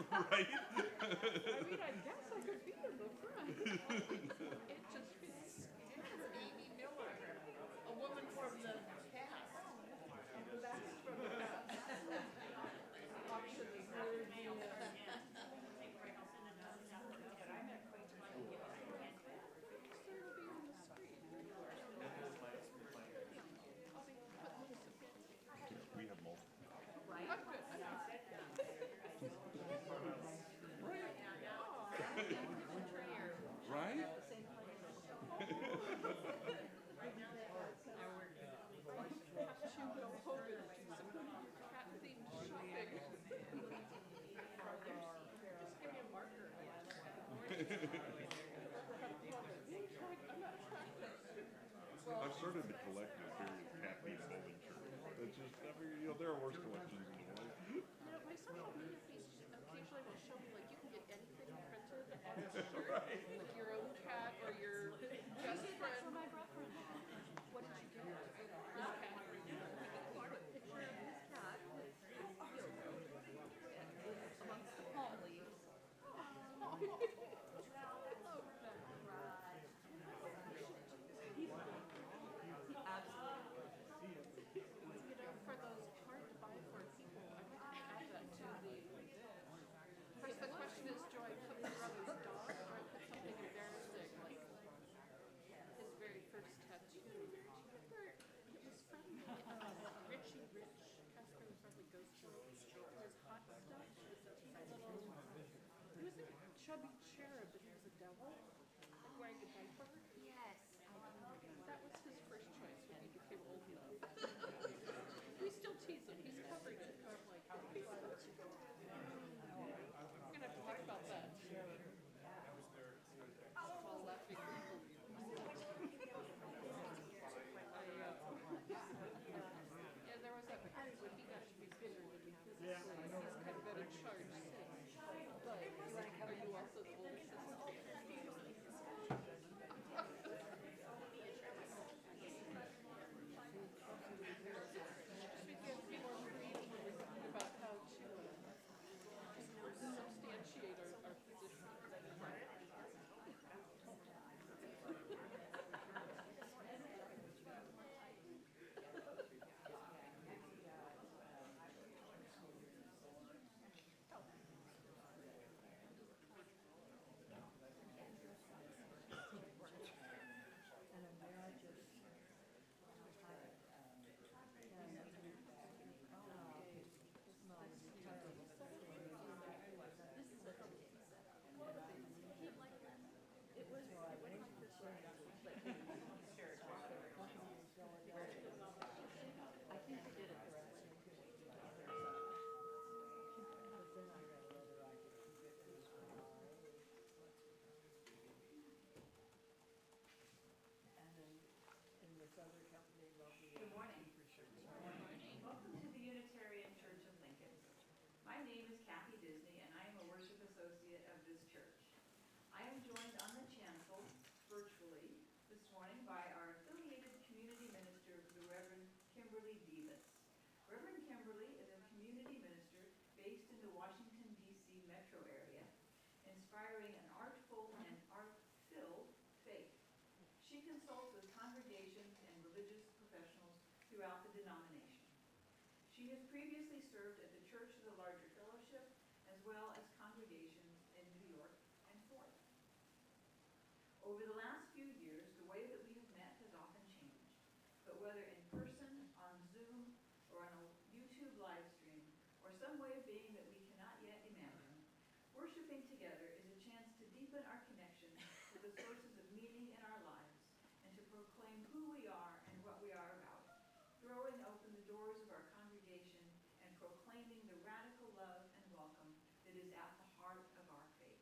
Right? I mean, I guess I could be in the front. It just feels scary. Amy Miller, a woman from the past. That's from the auctions near the We have multiple. Right? I've started to collect the various cat-themed bowling shirts. It's just, I figure, there are worse collections in the world. My social media page occasionally will show me, like, you can get anything printed on a shirt with your own cat or your best friend. For my girlfriend. What did you get? This cat. Put a picture of his cat with amongst the palm leaves. For those hard to buy for people, I might add that to the. First, the question is, do I put my brother's dog or I put something embarrassing, like his very first tattoo? His friend, Richie Rich, Casper probably goes to his hot stuff. He was a chubby cherub, but he was a devil, like wearing a diaper. Yes. That was his first choice when he became old enough. We still tease him. He's covering it. I'm like, I'm gonna have to think about that. While laughing. Yeah, there was that point when he got to be bigger than he physically. He's kind of been in charge since. But are you also the older sister? About how to substantiate our position. Good morning. Welcome to the Unitarian Church of Lincoln. My name is Kathy Disney, and I am a worship associate of this church. I am joined on the chancel virtually this morning by our affiliated community minister, the Reverend Kimberly Davis. Reverend Kimberly is a community minister based in the Washington, D.C. metro area, inspiring an artful and art-filled faith. She consults with congregations and religious professionals throughout the denomination. She has previously served at the Church of the Larger Fellowship, as well as congregations in New York and Florida. Over the last few years, the way that we have met has often changed. But whether in person, on Zoom, or on a YouTube live stream, or some way of being that we cannot yet imagine, worshiping together is a chance to deepen our connection to the sources of meaning in our lives and to proclaim who we are and what we are about, throwing open the doors of our congregation and proclaiming the radical love and welcome that is at the heart of our faith.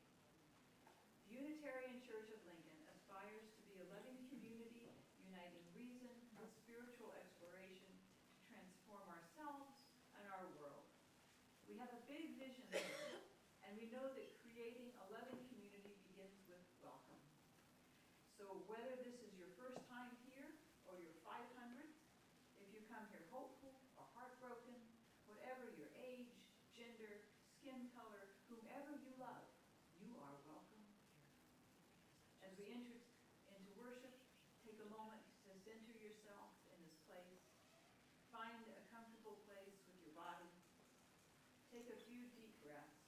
The Unitarian Church of Lincoln aspires to be a loving community uniting reason with spiritual exploration to transform ourselves and our world. We have a big vision there, and we know that creating a loving community begins with welcome. So whether this is your first time here or your 500th, if you come here hopeful or heartbroken, whatever your age, gender, skin color, whomever take a few deep breaths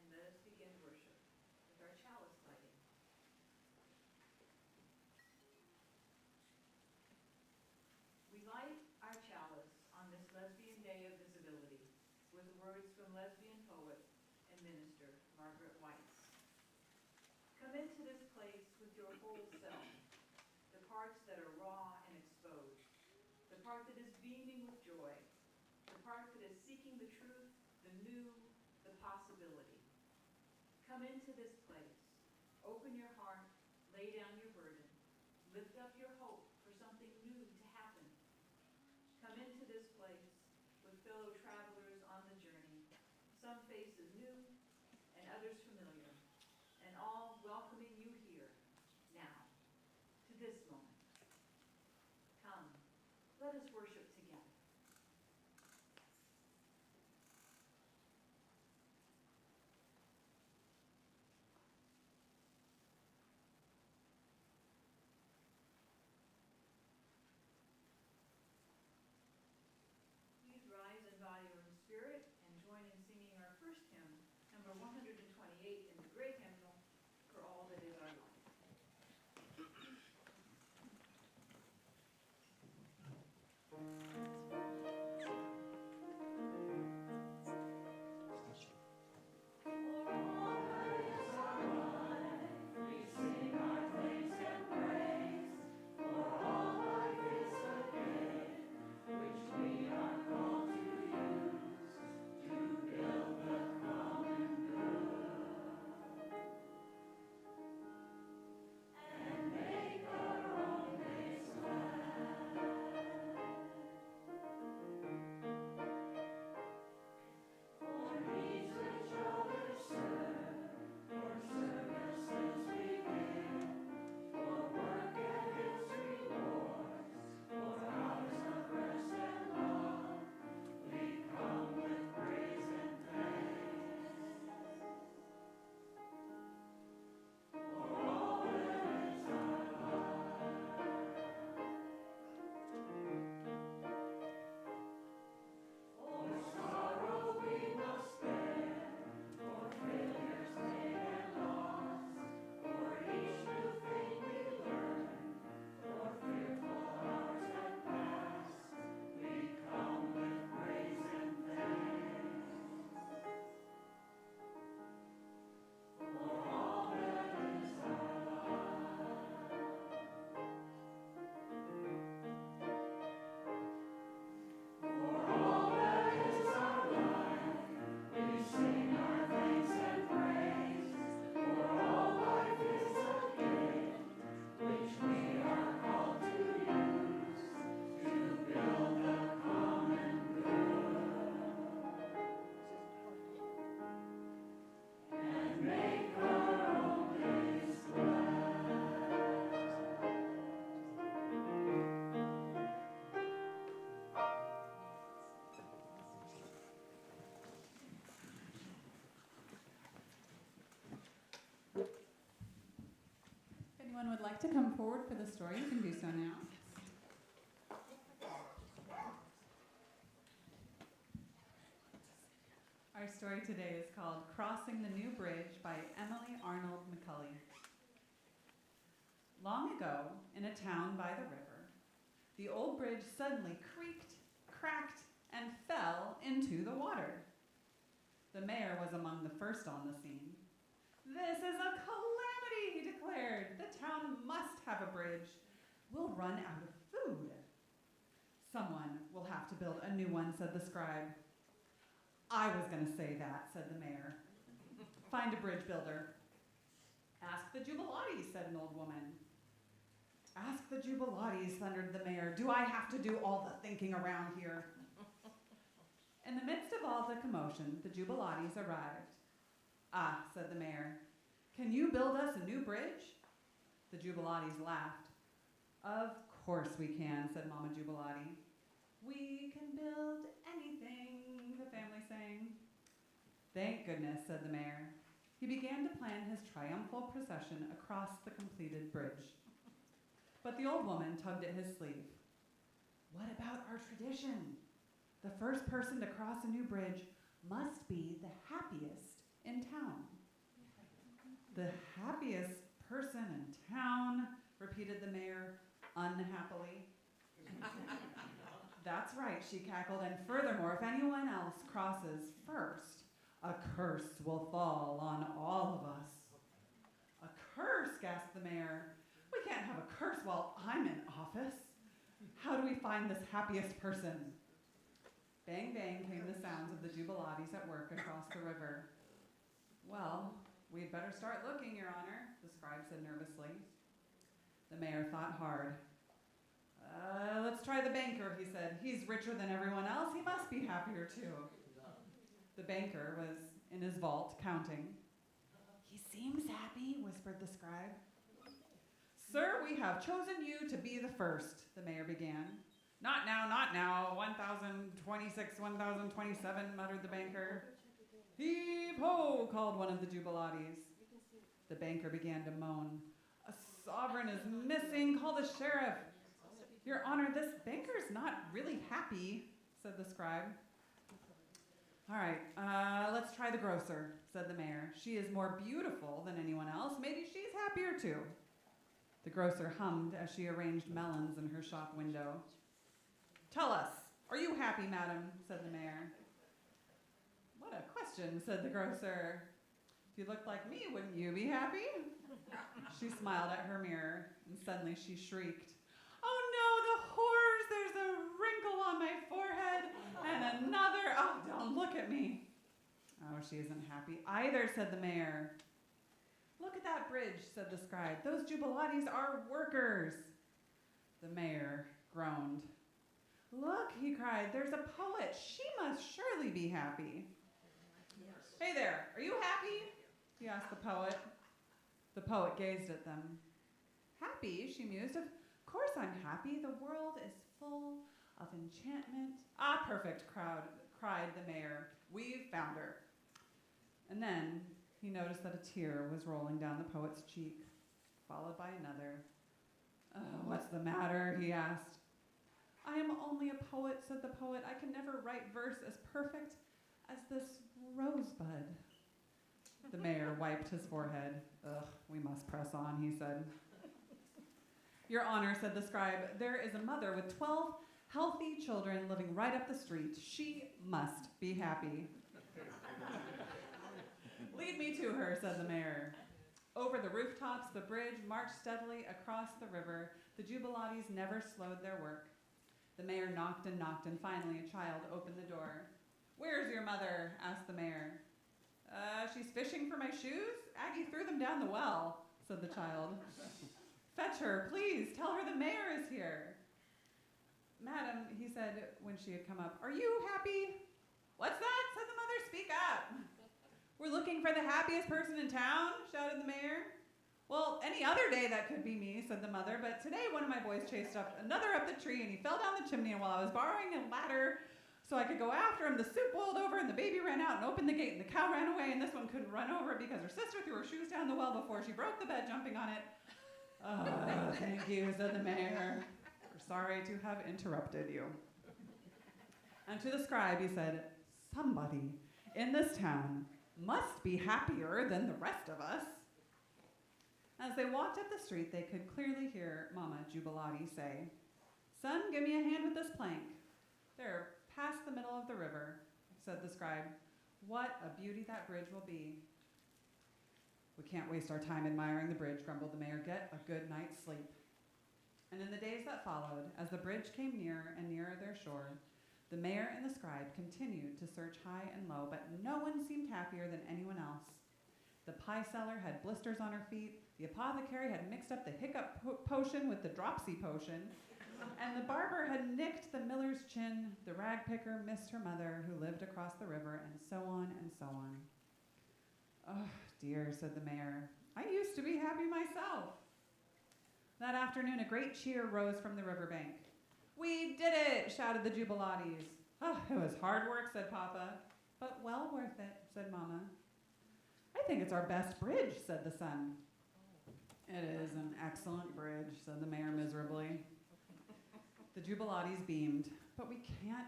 and let us begin worship with our chalice lighting. We light our chalice on this Lesbian Day of Visibility with words from lesbian poet and minister Margaret Weiss. Come into this place with your whole self, the parts that are raw and exposed, the part that is beaming with joy, the part that is seeking the truth, the new, the possibility. Come into this place, open your heart, lay down your burden, lift up your hope for something new to happen. Come into this place with fellow travelers on the journey, some faces new and others familiar, and all welcoming you here, now, to this moment. Come, let us worship together. Please rise in body or in spirit and join in singing our first hymn, number 128 in the great hymnal, For All That Is Our Life. If anyone would like to come forward for the story, you can do so now. Our story today is called Crossing the New Bridge by Emily Arnold McCulley. Long ago, in a town by the river, the old bridge suddenly creaked, cracked, and fell into the water. The mayor was among the first on the scene. "This is a calamity," he declared. "The town must have a bridge. We'll run out of food." "Someone will have to build a new one," said the scribe. "I was going to say that," said the mayor. "Find a bridge builder." "Ask the Jubilates," said an old woman. "Ask the Jubilates," thundered the mayor. "Do I have to do all the thinking around here?" In the midst of all the commotion, the Jubilates arrived. "Ah," said the mayor, "can you build us a new bridge?" The Jubilates laughed. "Of course we can," said Mama Jubilati. "We can build anything," the family sang. "Thank goodness," said the mayor. He began to plan his triumphal procession across the completed bridge. But the old woman tugged at his sleeve. "What about our tradition?" The first person to cross a new bridge must be the happiest in town. The happiest person in town, repeated the mayor unhappily. That's right, she cackled, and furthermore, if anyone else crosses first, a curse will fall on all of us. A curse, gasped the mayor. We can't have a curse while I'm in office. How do we find this happiest person? Bang, bang came the sounds of the Jubilates at work across the river. Well, we'd better start looking, Your Honor, the scribe said nervously. The mayor thought hard. Let's try the banker, he said. He's richer than everyone else. He must be happier too. The banker was in his vault counting. He seems happy, whispered the scribe. Sir, we have chosen you to be the first, the mayor began. Not now, 1026, 1027, muttered the banker. Heave ho, called one of the Jubilates. The banker began to moan. A sovereign is missing, call the sheriff. Your Honor, this banker's not really happy, said the scribe. All right, let's try the grocer, said the mayor. She is more beautiful than anyone else. Maybe she's happier too. The grocer hummed as she arranged melons in her shop window. Tell us, are you happy, madam? Said the mayor. What a question, said the grocer. If you looked like me, wouldn't you be happy? She smiled at her mirror, and suddenly she shrieked. Oh no, the horrors! There's a wrinkle on my forehead, and another. Oh, don't look at me. Oh, she isn't happy either, said the mayor. Look at that bridge, said the scribe. Those Jubilates are workers. The mayor groaned. Look, he cried, there's a poet. She must surely be happy. Yes. Hey there, are you happy? He asked the poet. The poet gazed at them. Happy, she mused. Of course I'm happy. The world is full of enchantment. Ah, perfect, cried the mayor. We've found her. And then he noticed that a tear was rolling down the poet's cheek, followed by another. What's the matter? He asked. I am only a poet, said the poet. I can never write verse as perfect as this rosebud. The mayor wiped his forehead. We must press on, he said. Your Honor, said the scribe, there is a mother with 12 healthy children living right up the street. She must be happy. Lead me to her, said the mayor. Over the rooftops, the bridge marched steadily across the river. The Jubilates never slowed their work. The mayor knocked, and finally a child opened the door. Where's your mother? Asked the mayor. She's fishing for my shoes? Aggie threw them down the well, said the child. Fetch her, please. Tell her the mayor is here. Madam, he said when she had come up, are you happy? What's that? Said the mother. Speak up. We're looking for the happiest person in town, shouted the mayor. Well, any other day that could be me, said the mother, but today one of my boys chased another up the tree and he fell down the chimney, and while I was borrowing a ladder so I could go after him, the soup boiled over and the baby ran out and opened the gate and the cow ran away, and this one couldn't run over it because her sister threw her shoes down the well before she broke the bed jumping on it. Thank you, said the mayor. We're sorry to have interrupted you. And to the scribe he said, somebody in this town must be happier than the rest of us. As they walked up the street, they could clearly hear Mama Jubilate say, son, give me a hand with this plank. There, past the middle of the river, said the scribe. What a beauty that bridge will be. We can't waste our time admiring the bridge, grumbled the mayor. Get a good night's sleep. And in the days that followed, as the bridge came nearer and nearer their shore, the mayor and the scribe continued to search high and low, but no one seemed happier than anyone else. The pie seller had blisters on her feet, the apothecary had mixed up the hiccup potion with the dropsy potion, and the barber had nicked the miller's chin, the rag picker missed her mother who lived across the river, and so on and so on. Oh, dear, said the mayor. I used to be happy myself. That afternoon, a great cheer rose from the riverbank. We did it, shouted the Jubilates. Oh, it was hard work, said Papa, but well worth it, said Mama. I think it's our best bridge, said the son. It is an excellent bridge, said the mayor miserably. The Jubilates beamed. But we can't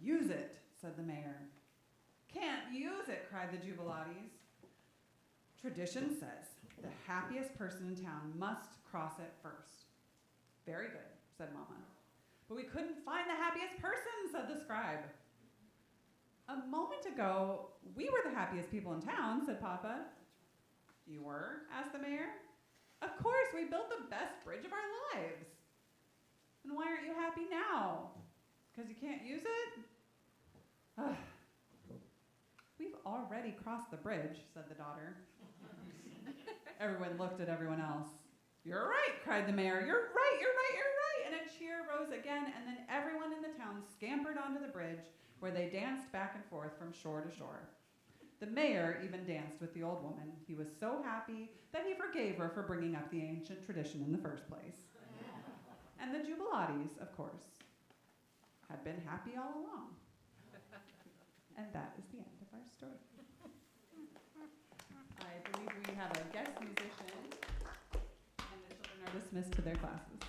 Use it, said the mayor. Can't use it, cried the Jubilates. Tradition says the happiest person in town must cross it first. Very good, said Mama. But we couldn't find the happiest person, said the scribe. A moment ago, we were the happiest people in town, said Papa. You were? Asked the mayor. Of course, we built the best bridge of our lives. And why aren't you happy now? Because you can't use it? Ugh. We've already crossed the bridge, said the daughter. Everyone looked at everyone else. You're right, cried the mayor. You're right, you're right, you're right. And a cheer rose again, and then everyone in the town scampered onto the bridge, where they danced back and forth from shore to shore. The mayor even danced with the old woman. He was so happy that he forgave her for bringing up the ancient tradition in the first place. And the Jubilates, of course, had been happy all along. And that is the end of our story. I believe we have a guest musician, and the children are dismissed to their classes.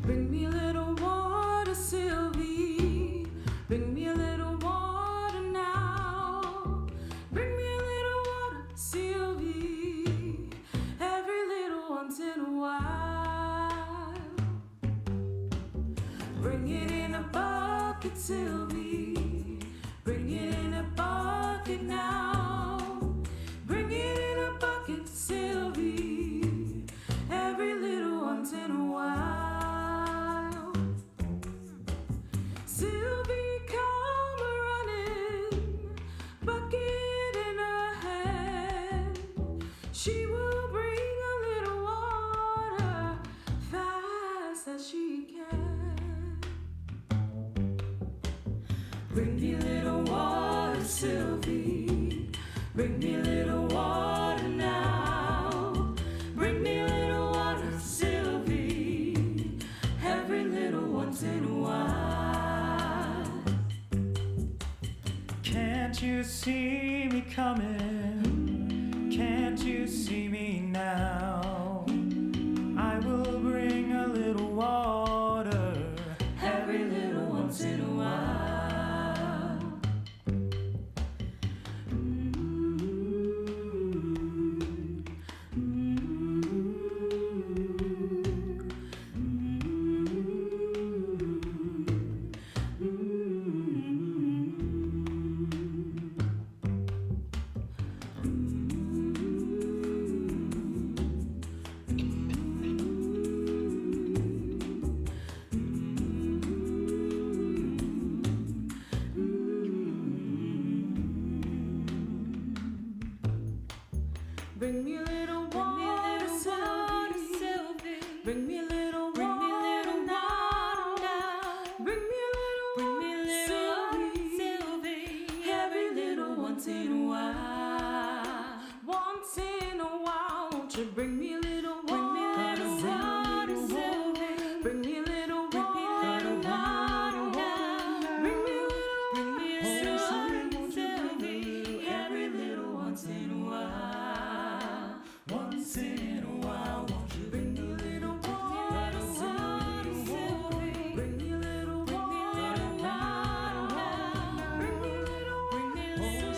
Bring me a little water, Sylvie. Bring me a little water now. Bring me a little water, Sylvie. Every little once in a while. Bring it in a bucket, Sylvie. Bring it in a bucket now. Bring it in a bucket, Sylvie. Every little once in a while. Sylvie, come running, bucket in her hand. She will bring a little water fast as she can. Bring me a little water, Sylvie. Bring me a little water now. Bring me a little water, Sylvie. Every little once in a while. Can't you see me coming? Can't you see me now? I will bring a little water. Every little once in a while. Bring me a little water, Sylvie. Bring me a little water now. Bring me a little water, Sylvie. Every little once in a while. Once in a while, won't you bring me a little water, Sylvie? Bring me a little water now. Bring me a little water, Sylvie. Every little once in a while. Once in a while, won't you bring me a little water, Sylvie? Bring me a little water now. Bring me a little water,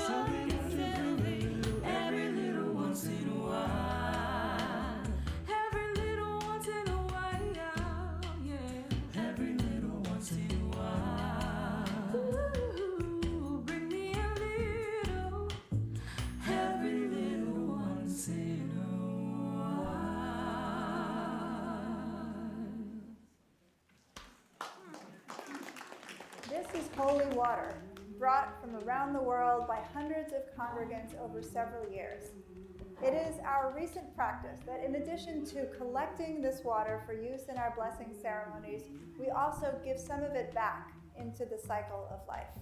Sylvie. Every little once in a while. Every little once in a while, yeah. Every little once in a while. Ooh, bring me a little. Every little once in a while. This is holy water, brought from around the world by hundreds of congregants over several years. It is our recent practice that in addition to collecting this water for use in our blessing ceremonies, we also give some of it back into the cycle of life.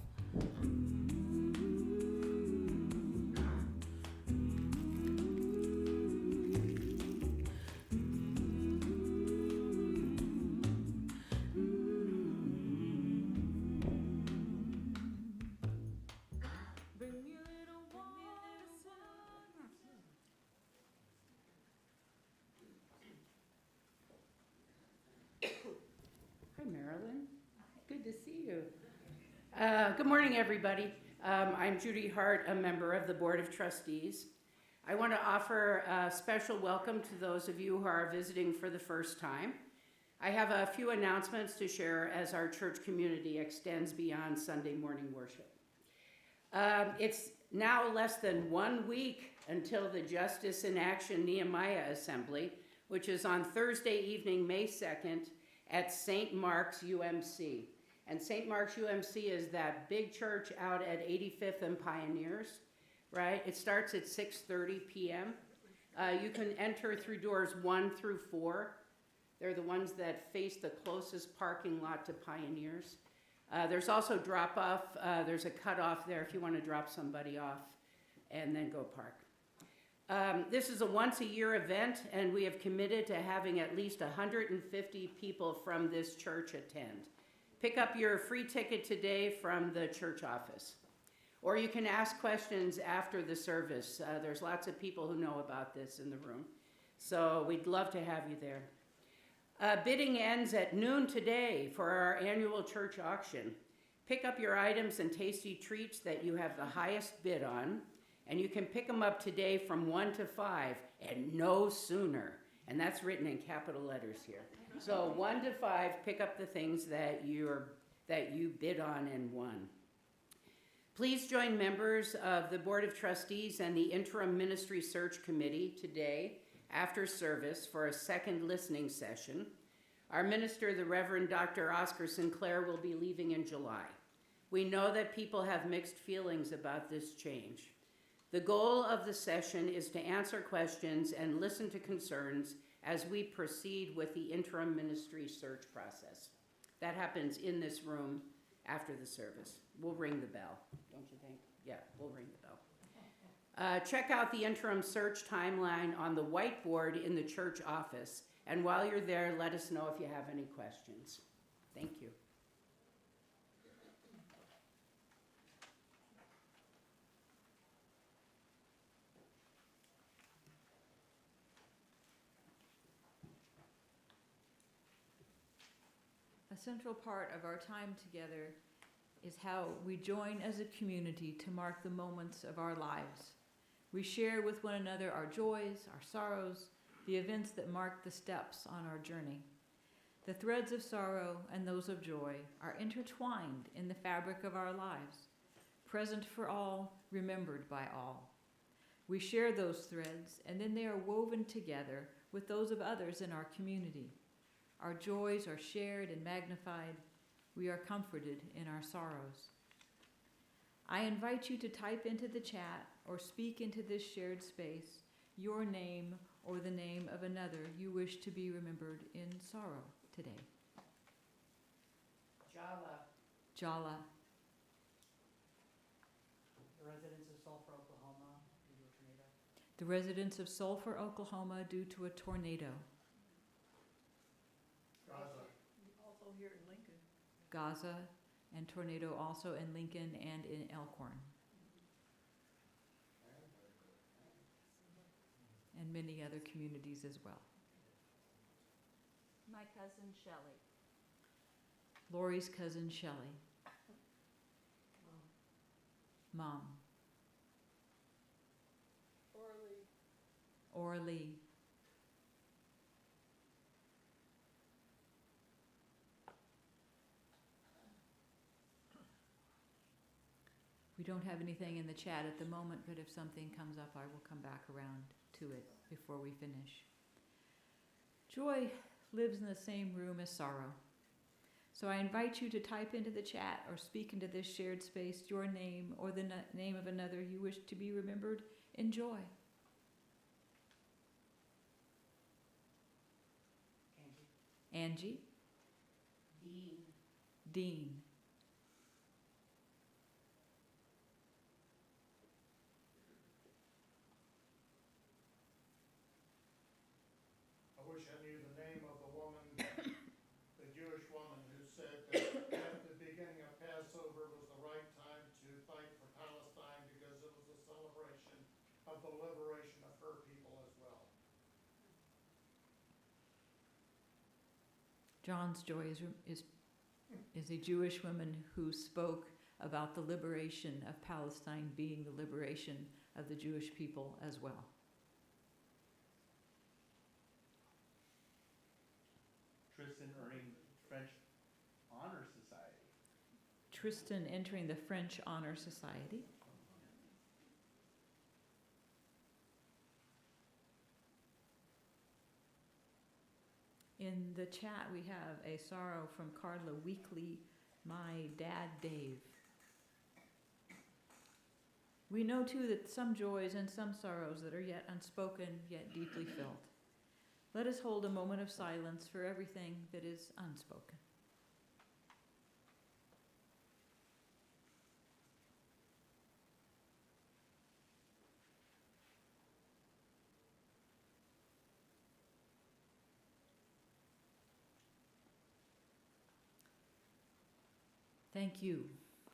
Good morning, everybody. I'm Judy Hart, a member of the Board of Trustees. I want to offer a special welcome to those of you who are visiting for the first time. I have a few announcements to share as our church community extends beyond Sunday morning worship. It's now less than 1 week until the Justice in Action Nehemiah Assembly, which is on Thursday evening, May 2nd at St. Mark's UMC. And St. Mark's UMC is that big church out at 85th and Pioneers, right? It starts at 6:30 p.m. You can enter through doors 1 through 4. They're the ones that face the closest parking lot to Pioneers. There's also drop-off. There's a cutoff there if you want to drop somebody off and then go park. This is a once-a-year event, and we have committed to having at least 150 people from this church attend. Pick up your free ticket today from the church office. Or you can ask questions after the service. There's lots of people who know about this in the room. So we'd love to have you there. Bidding ends at noon today for our annual church auction. Pick up your items and tasty treats that you have the highest bid on, and you can pick them up today from 1 to 5 and no sooner. And that's written in capital letters here. So 1 to 5, pick up the things that you bid on and won. Please join members of the Board of Trustees and the Interim Ministry Search Committee today after service for a second listening session. Our minister, the Reverend Dr. Oscar Sinclair, will be leaving in July. We know that people have mixed feelings about this change. The goal of the session is to answer questions and listen to concerns as we proceed with the interim ministry search process. That happens in this room after the service. We'll ring the bell, don't you think? Yeah, we'll ring the bell. Check out the interim search timeline on the whiteboard in the church office. And while you're there, let us know if you have any questions. Thank you. A central part of our time together is how we join as a community to mark the moments of our lives. We share with one another our joys, our sorrows, the events that mark the steps on our journey. The threads of sorrow and those of joy are intertwined in the fabric of our lives, present for all, remembered by all. We share those threads, and then they are woven together with those of others in our community. Our joys are shared and magnified. We are comforted in our sorrows. I invite you to type into the chat or speak into this shared space your name or the name of another you wish to be remembered in sorrow today. Jala. Jala. The residents of Sulphur, Oklahoma, due to a tornado. The residents of Sulphur, Oklahoma, due to a tornado. Gaza. Also here in Lincoln. Gaza, and tornado also in Lincoln and in Elkhorn. And many other communities as well. My cousin Shelley. Lori's cousin Shelley. Mom. Orly. We don't have anything in the chat at the moment, but if something comes up, I will come back around to it before we finish. Joy lives in the same room as sorrow. So I invite you to type into the chat or speak into this shared space your name or the name of another you wish to be remembered in joy. Angie. Dean. I wish I knew the name of the woman, the Jewish woman who said that at the beginning of Passover was the right time to fight for Palestine because it was a celebration of the liberation of her people as well. John's joy is a Jewish woman who spoke about the liberation of Palestine being the liberation of the Jewish people as well. Tristan earning French Honor Society. Tristan entering the French Honor Society. In the chat, we have a sorrow from Carla Weekly, my dad, Dave. We know too that some joys and some sorrows that are yet unspoken, yet deeply felt. Let us hold a moment of silence for everything that is unspoken. Thank you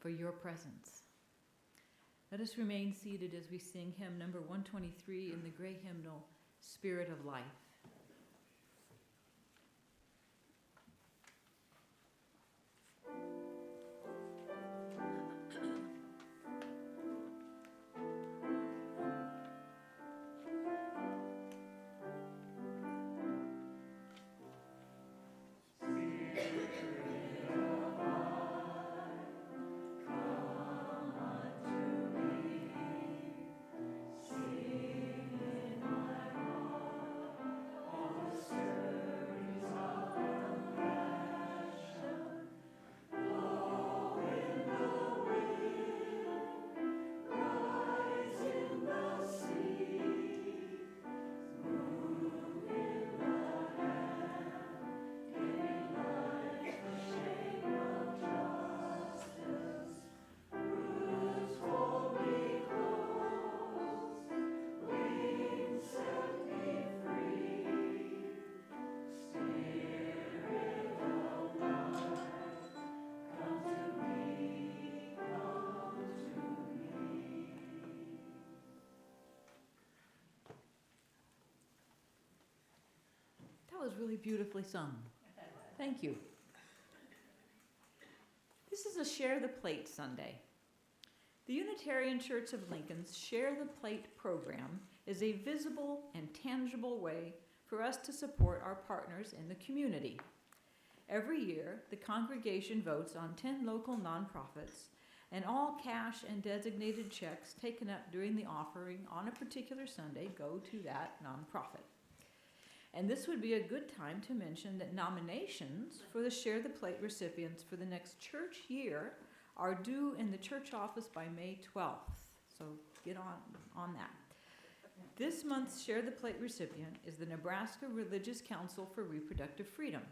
for your presence. Let us remain seated as we sing hymn number 123 in the gray hymnal, Spirit of Life. That was really beautifully sung. Thank you. This is a Share the Plate Sunday. The Unitarian Church of Lincoln's Share the Plate program is a visible and tangible way for us to support our partners in the community. Every year, the congregation votes on 10 local nonprofits, and all cash and designated checks taken up during the offering on a particular Sunday go to that nonprofit. And this would be a good time to mention that nominations for the Share the Plate recipients for the next church year are due in the church office by May 12th. So get on that. This month's Share the Plate recipient is the Nebraska Religious Council for Reproductive Freedom.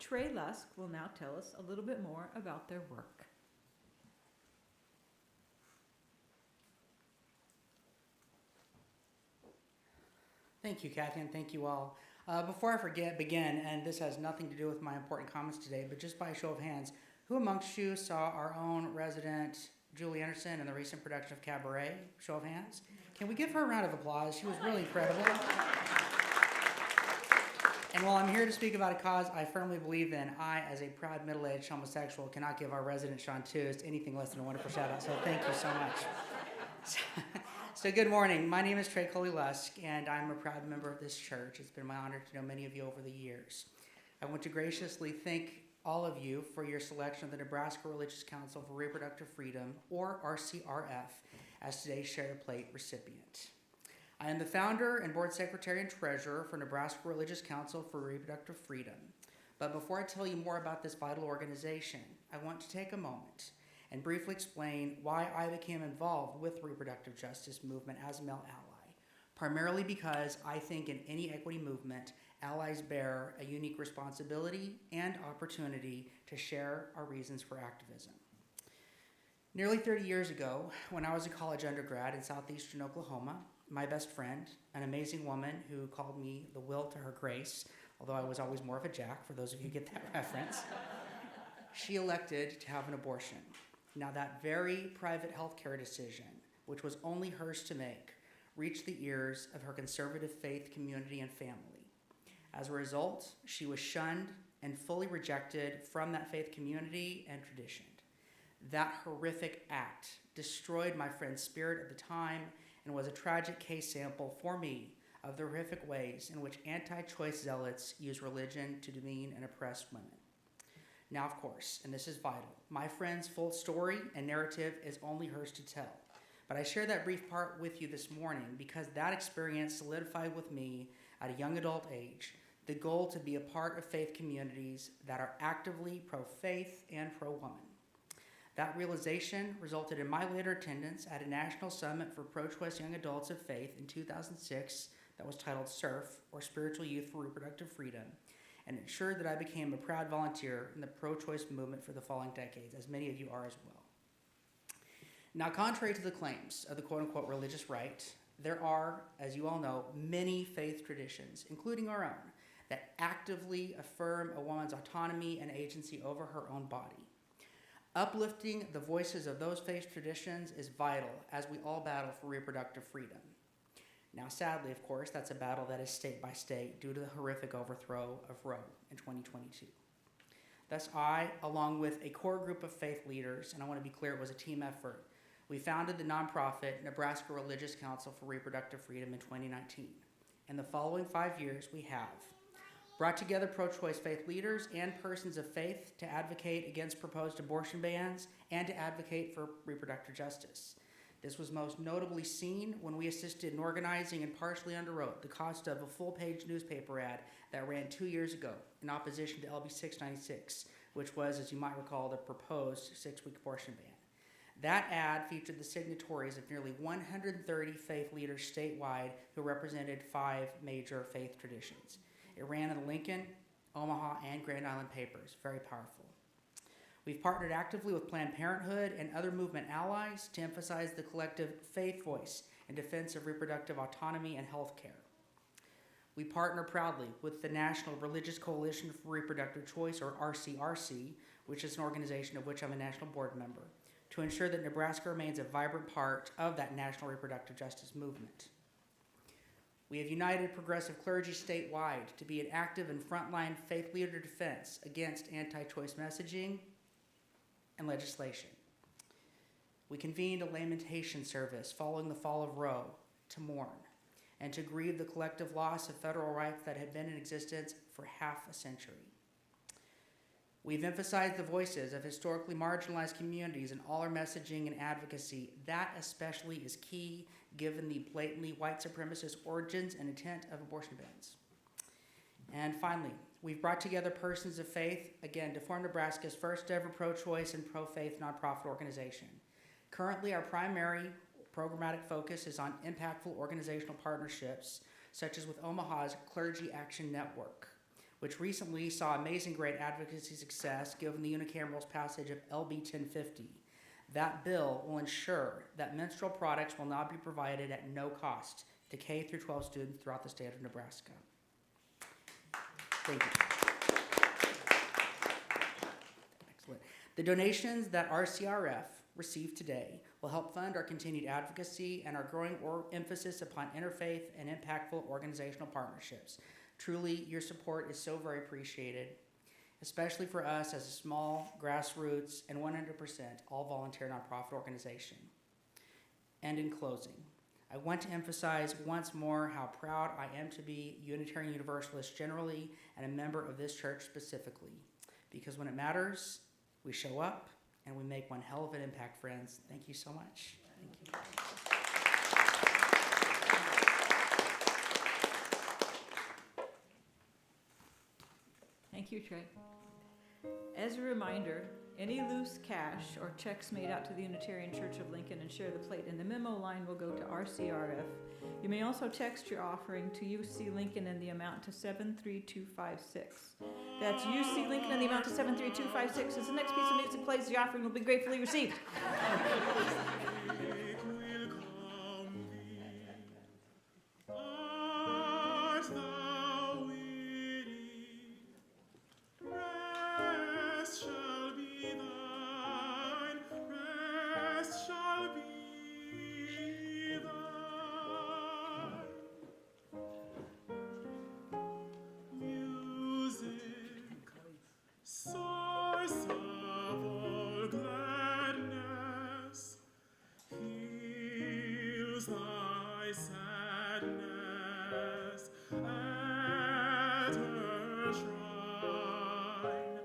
Trey Lusk will now tell us a little bit more about their work. Thank you, Kathy, and thank you all. Before I begin, and this has nothing to do with my important comments today, but just by a show of hands, who amongst you saw our own resident Julie Anderson in the recent production of Cabaret? Show of hands. Can we give her a round of applause? She was really incredible. And while I'm here to speak about a cause I firmly believe in, I, as a proud middle-aged homosexual, cannot give our resident Sean Toost anything less than a wonderful shout-out, so thank you so much. So good morning. My name is Trey Coley Lusk, and I'm a proud member of this church. It's been my honor to know many of you over the years. I want to graciously thank all of you for your selection of the Nebraska Religious Council for Reproductive Freedom, or RCRF, as today's Share the Plate recipient. I am the founder and board secretary and treasurer for Nebraska Religious Council for Reproductive Freedom. But before I tell you more about this vital organization, I want to take a moment and briefly explain why I became involved with the reproductive justice movement as a male ally, primarily because I think in any equity movement, allies bear a unique responsibility and opportunity to share our reasons for activism. Nearly 30 years ago, when I was a college undergrad in southeastern Oklahoma, my best friend, an amazing woman who called me the Will to her Grace, although I was always more of a Jack, for those of you who get that reference, she elected to have an abortion. Now, that very private healthcare decision, which was only hers to make, reached the ears of her conservative faith community and family. As a result, she was shunned and fully rejected from that faith community and tradition. That horrific act destroyed my friend's spirit at the time and was a tragic case sample for me of the horrific ways in which anti-choice zealots use religion to demean and oppress women. Now, of course, and this is vital, my friend's full story and narrative is only hers to tell. But I share that brief part with you this morning because that experience solidified with me at a young adult age the goal to be a part of faith communities that are actively pro-faith and pro-woman. That realization resulted in my later attendance at a national summit for pro-choice young adults of faith in 2006 that was titled SURF, or Spiritual Youth for Reproductive Freedom, and ensured that I became a proud volunteer in the pro-choice movement for the following decades, as many of you are as well. Now, contrary to the claims of the quote-unquote religious right, there are, as you all know, many faith traditions, including our own, that actively affirm a woman's autonomy and agency over her own body. Uplifting the voices of those faith traditions is vital as we all battle for reproductive freedom. Now, sadly, of course, that's a battle that is state by state due to the horrific overthrow of Roe in 2022. Thus, I, along with a core group of faith leaders, and I want to be clear, it was a team effort, we founded the nonprofit Nebraska Religious Council for Reproductive Freedom in 2019. In the following 5 years, we have brought together pro-choice faith leaders and persons of faith to advocate against proposed abortion bans and to advocate for reproductive justice. This was most notably seen when we assisted in organizing and partially underwrote the cost of a full-page newspaper ad that ran 2 years ago in opposition to LB 696, which was, as you might recall, the proposed 6-week abortion ban. That ad featured the signatories of nearly 130 faith leaders statewide who represented 5 major faith traditions. It ran in the Lincoln, Omaha, and Grand Island papers. Very powerful. We've partnered actively with Planned Parenthood and other movement allies to emphasize the collective faith voice in defense of reproductive autonomy and health care. We partner proudly with the National Religious Coalition for Reproductive Choice, or RCRC, which is an organization of which I'm a national board member, to ensure that Nebraska remains a vibrant part of that national reproductive justice movement. We have united progressive clergy statewide to be an active and frontline faith leader defense against anti-choice messaging and legislation. We convened a lamentation service following the fall of Roe to mourn and to grieve the collective loss of federal rights that had been in existence for half a century. We've emphasized the voices of historically marginalized communities in all our messaging and advocacy. That especially is key given the blatantly white supremacist origins and intent of abortion bans. And finally, we've brought together persons of faith, again, to form Nebraska's first ever pro-choice and pro-faith nonprofit organization. Currently, our primary programmatic focus is on impactful organizational partnerships, such as with Omaha's Clergy Action Network, which recently saw amazing great advocacy success given the unicameral's passage of LB 1050. That bill will ensure that menstrual products will now be provided at no cost to K through 12 students throughout the state of Nebraska. Thank you. Excellent. The donations that RCRF received today will help fund our continued advocacy and our growing emphasis upon interfaith and impactful organizational partnerships. Truly, your support is so very appreciated, especially for us as a small, grassroots, and 100% all-volunteer nonprofit organization. And in closing, I want to emphasize once more how proud I am to be Unitarian Universalist generally and a member of this church specifically. Because when it matters, we show up and we make one hell of an impact, friends. Thank you so much. Thank you. Thank you, Trey. As a reminder, any loose cash or checks made out to the Unitarian Church of Lincoln and Share the Plate in the memo line will go to RCRF. You may also text your offering to UC Lincoln in the amount to 73256. That's UC Lincoln in the amount to 73256. As the next piece of music plays, the offering will be gratefully received. Source of all glad muse thy sadness at her shrine.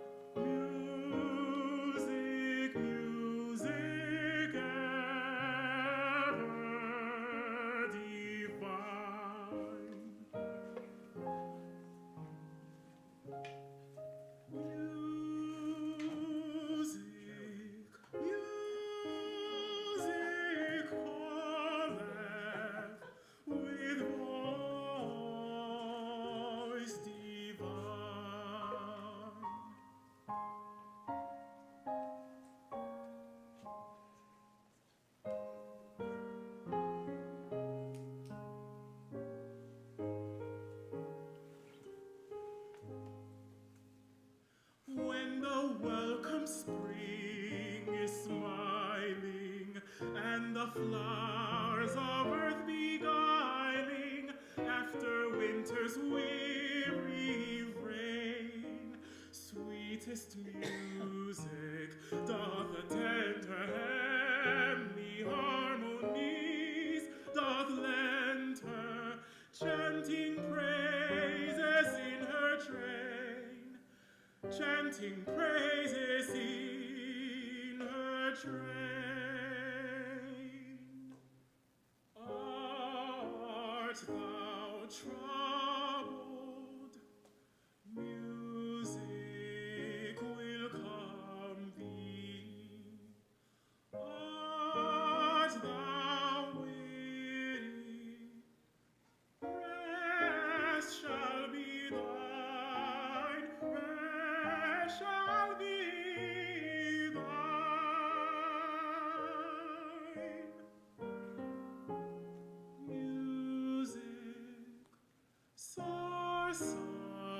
Music, music ever divine. Music, music calleth with voice divine. When the welcome spring is smiling and the flowers of earth beguiling after winter's weary rain, sweetest music doth attend her heavenly harmonies, doth lend her chanting praises in her train, chanting praises in her train. Art thou troubled? Music will calm thee. Art thou weary? Rest shall be thine, rest shall be thine. Music, source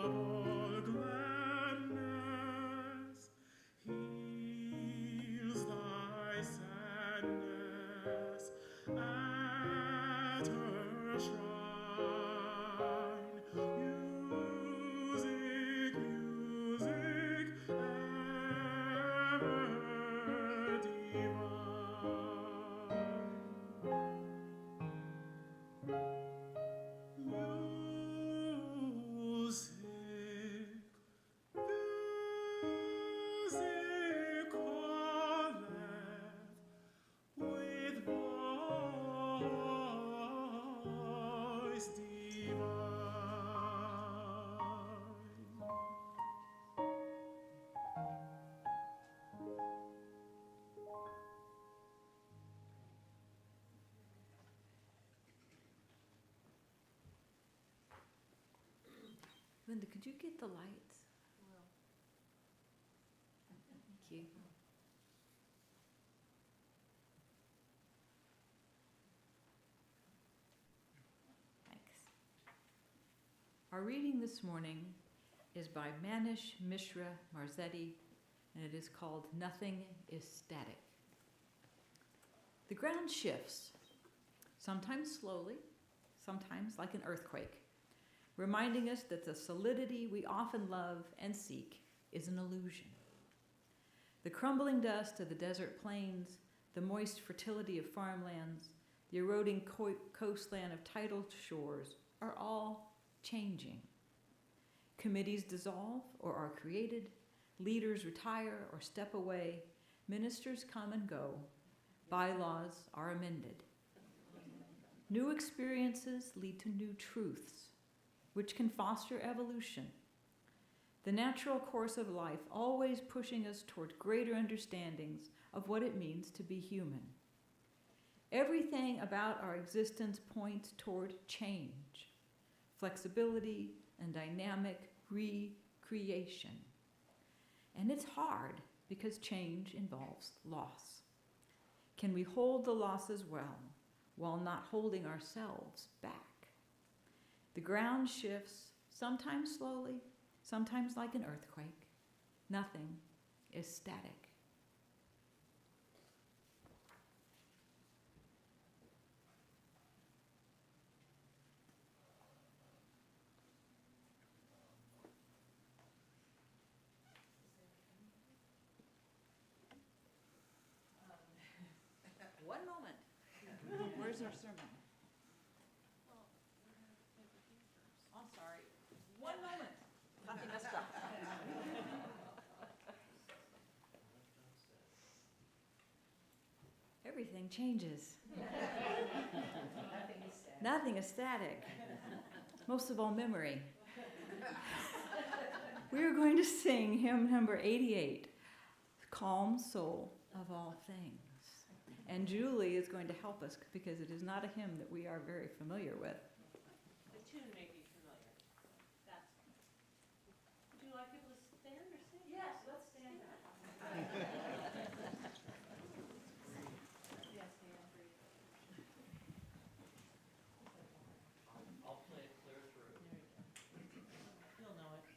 of all gladness, heals thy sadness at her shrine. Music, music ever divine. Music, music calleth with voice divine. Linda, could you get the lights? Thank you. Thanks. Our reading this morning is by Manish Mishra Marzetti, and it is called Nothing is Static. The ground shifts, sometimes slowly, sometimes like an earthquake, reminding us that the solidity we often love and seek is an illusion. The crumbling dust of the desert plains, the moist fertility of farmlands, the eroding coastline of tidal shores are all changing. Committees dissolve or are created, leaders retire or step away, ministers come and go, bylaws are amended. New experiences lead to new truths, which can foster evolution. The natural course of life always pushing us toward greater understandings of what it means to be human. Everything about our existence points toward change, flexibility, and dynamic recreation. And it's hard because change involves loss. Can we hold the losses well while not holding ourselves back? The ground shifts, sometimes slowly, sometimes like an earthquake. Nothing is static. One moment. Where's our sermon? I'm sorry. 1 moment. Nothing messed up. Everything changes. Nothing is static. Most of all, memory. We are going to sing hymn number 88, Calm Soul of All Things. And Julie is going to help us because it is not a hymn that we are very familiar with. The tune may be familiar. That's fine. Would you like people to stand or sit? Yes, let's stand up. Yes, stand, breathe. I'll play it clear through. You'll know it.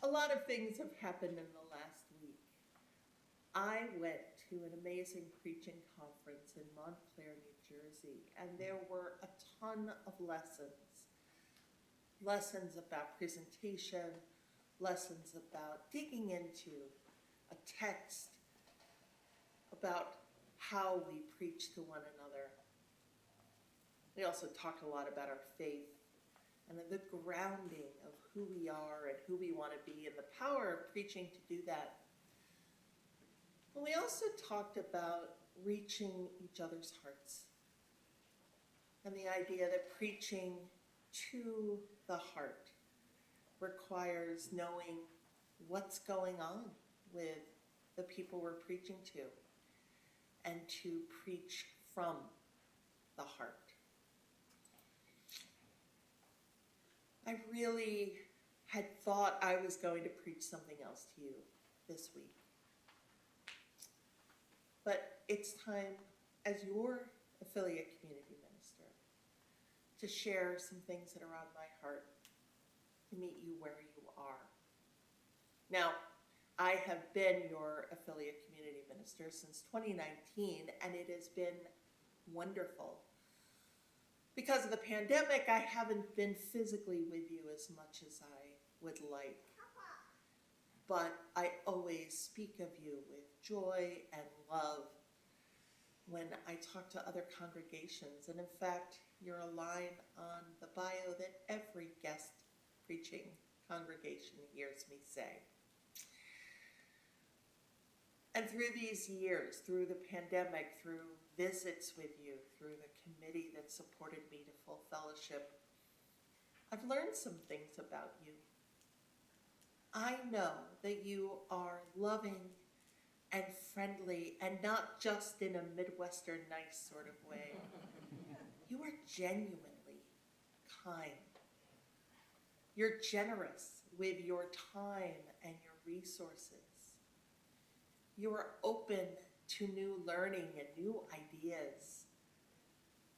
A lot of things have happened in the last week. I went to an amazing preaching conference in Montclair, New Jersey, and there were a ton of lessons. Lessons about presentation, lessons about digging into a text, about how we preach to one another. We also talked a lot about our faith and the grounding of who we are and who we want to be and the power of preaching to do that. But we also talked about reaching each other's hearts and the idea that preaching to the heart requires knowing what's going on with the people we're preaching to and to preach from the heart. I really had thought I was going to preach something else to you this week. But it's time, as your affiliate community minister, to share some things that are on my heart, to meet you where you are. Now, I have been your affiliate community minister since 2019, and it has been wonderful. Because of the pandemic, I haven't been physically with you as much as I would like. But I always speak of you with joy and love when I talk to other congregations. And in fact, you're a line on the bio that every guest preaching congregation hears me say. And through these years, through the pandemic, through visits with you, through the committee that supported me to full fellowship, I've learned some things about you. I know that you are loving and friendly, and not just in a Midwestern nice sort of way. You are genuinely kind. You're generous with your time and your resources. You are open to new learning and new ideas.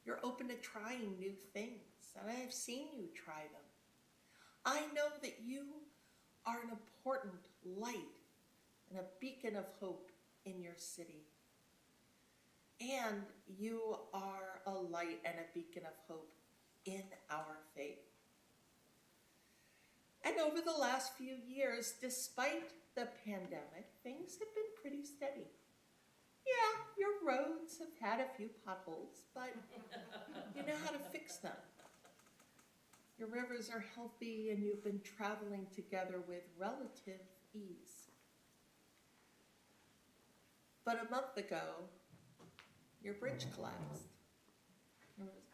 You're open to trying new things, and I have seen you try them. I know that you are an important light and a beacon of hope in your city. And you are a light and a beacon of hope in our faith. And over the last few years, despite the pandemic, things have been pretty steady. Yeah, your roads have had a few potholes, but you know how to fix them. Your rivers are healthy and you've been traveling together with relative ease. But a month ago, your bridge collapsed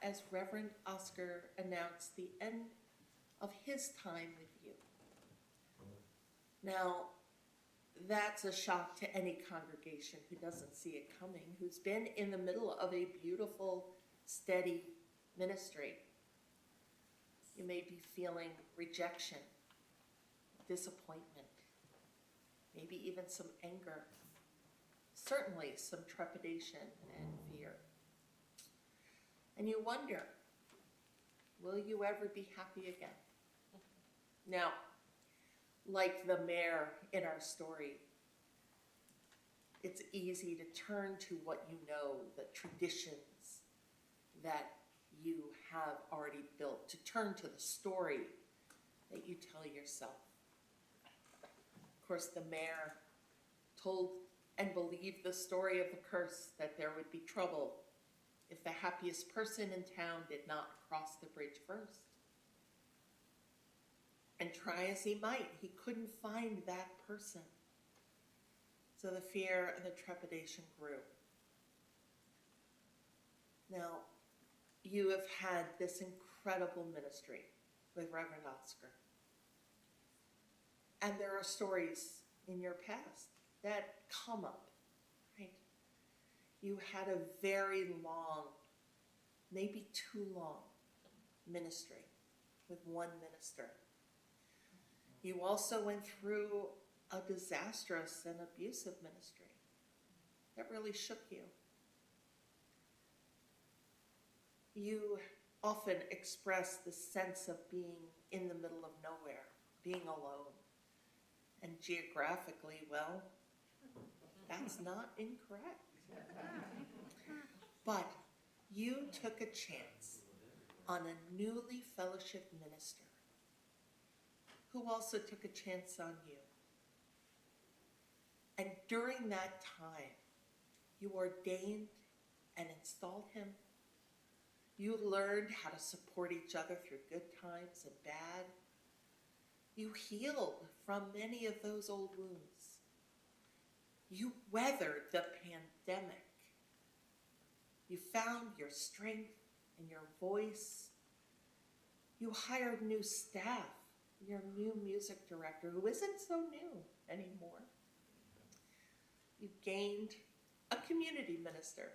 as Reverend Oscar announced the end of his time with you. Now, that's a shock to any congregation who doesn't see it coming, who's been in the middle of a beautiful, steady ministry. You may be feeling rejection, disappointment, maybe even some anger, certainly some trepidation and fear. And you wonder, will you ever be happy again? Now, like the mayor in our story, it's easy to turn to what you know, the traditions that you have already built, to turn to the story that you tell yourself. Of course, the mayor told and believed the story of the curse, that there would be trouble if the happiest person in town did not cross the bridge first. And try as he might, he couldn't find that person. So the fear and the trepidation grew. Now, you have had this incredible ministry with Reverend Oscar. And there are stories in your past that come up, right? You had a very long, maybe too long, ministry with one minister. You also went through a disastrous and abusive ministry that really shook you. You often express the sense of being in the middle of nowhere, being alone. And geographically, well, that's not incorrect. But you took a chance on a newly fellowship minister who also took a chance on you. And during that time, you ordained and installed him. You learned how to support each other through good times and bad. You healed from many of those old wounds. You weathered the pandemic. You found your strength and your voice. You hired new staff, your new music director, who isn't so new anymore. You gained a community minister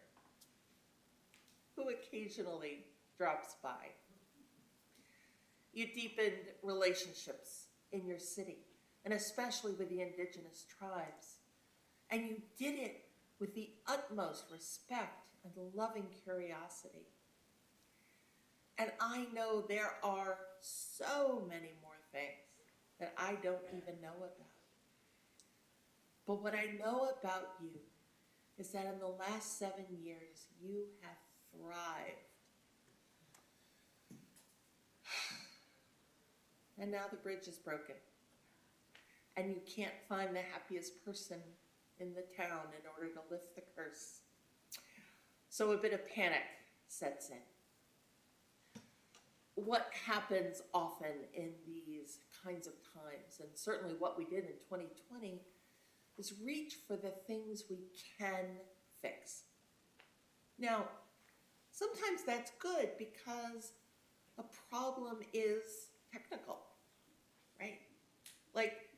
who occasionally drops by. You deepened relationships in your city, and especially with the indigenous tribes. And you did it with the utmost respect and loving curiosity. And I know there are so many more things that I don't even know about. But what I know about you is that in the last 7 years, you have thrived. And now the bridge is broken. And you can't find the happiest person in the town in order to lift the curse. So a bit of panic sets in. What happens often in these kinds of times, and certainly what we did in 2020, is reach for the things we can fix. Now, sometimes that's good because a problem is technical, right? Like,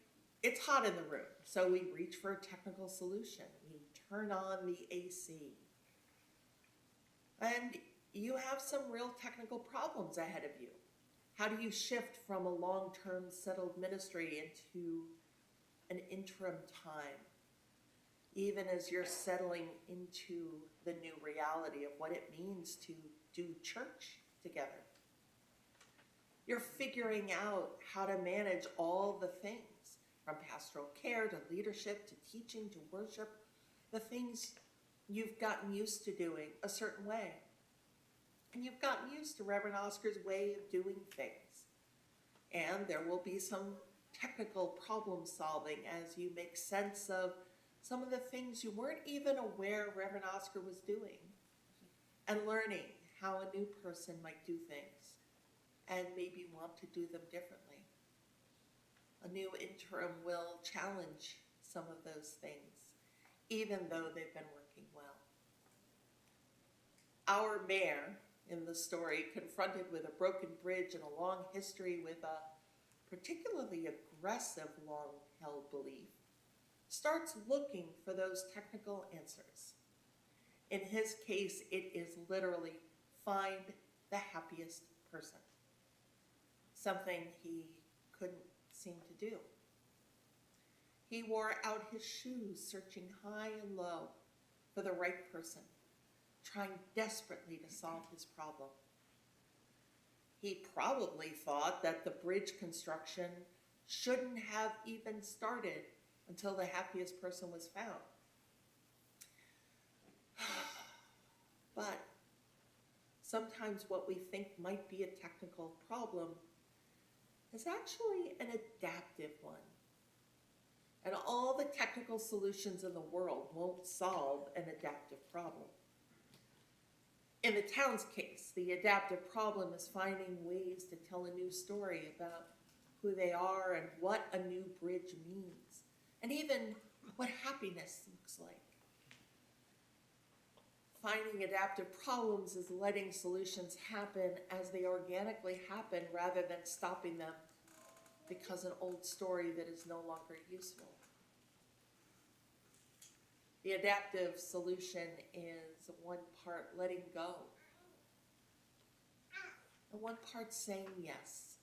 it's hot in the room, so we reach for a technical solution. We turn on the AC. And you have some real technical problems ahead of you. How do you shift from a long-term settled ministry into an interim time, even as you're settling into the new reality of what it means to do church together? You're figuring out how to manage all the things, from pastoral care to leadership to teaching to worship, the things you've gotten used to doing a certain way. And you've gotten used to Reverend Oscar's way of doing things. And there will be some technical problem solving as you make sense of some of the things you weren't even aware Reverend Oscar was doing, and learning how a new person might do things and maybe want to do them differently. A new interim will challenge some of those things, even though they've been working well. Our mayor in the story, confronted with a broken bridge and a long history with a particularly aggressive long-held belief, starts looking for those technical answers. In his case, it is literally find the happiest person, something he couldn't seem to do. He wore out his shoes, searching high and low for the right person, trying desperately to solve his problem. He probably thought that the bridge construction shouldn't have even started until the happiest person was found. But sometimes what we think might be a technical problem is actually an adaptive one. And all the technical solutions in the world won't solve an adaptive problem. In the town's case, the adaptive problem is finding ways to tell a new story about who they are and what a new bridge means, and even what happiness looks like. Finding adaptive problems is letting solutions happen as they organically happen rather than stopping them because an old story that is no longer useful. The adaptive solution is one part letting go, and one part saying yes.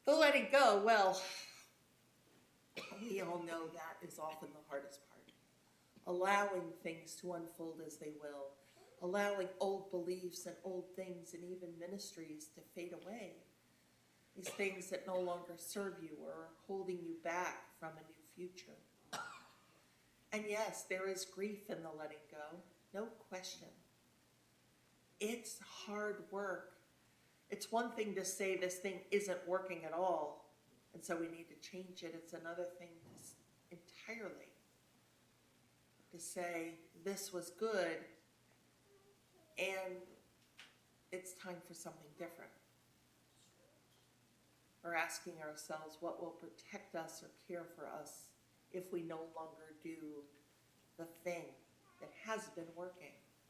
The letting go, well, we all know that is often the hardest part. Allowing things to unfold as they will, allowing old beliefs and old things and even ministries to fade away. These things that no longer serve you or are holding you back from a new future. And yes, there is grief in the letting go, no question. It's hard work. It's one thing to say this thing isn't working at all, and so we need to change it. It's another thing entirely to say this was good and it's time for something different. Or asking ourselves what will protect us or care for us if we no longer do the thing that has been working.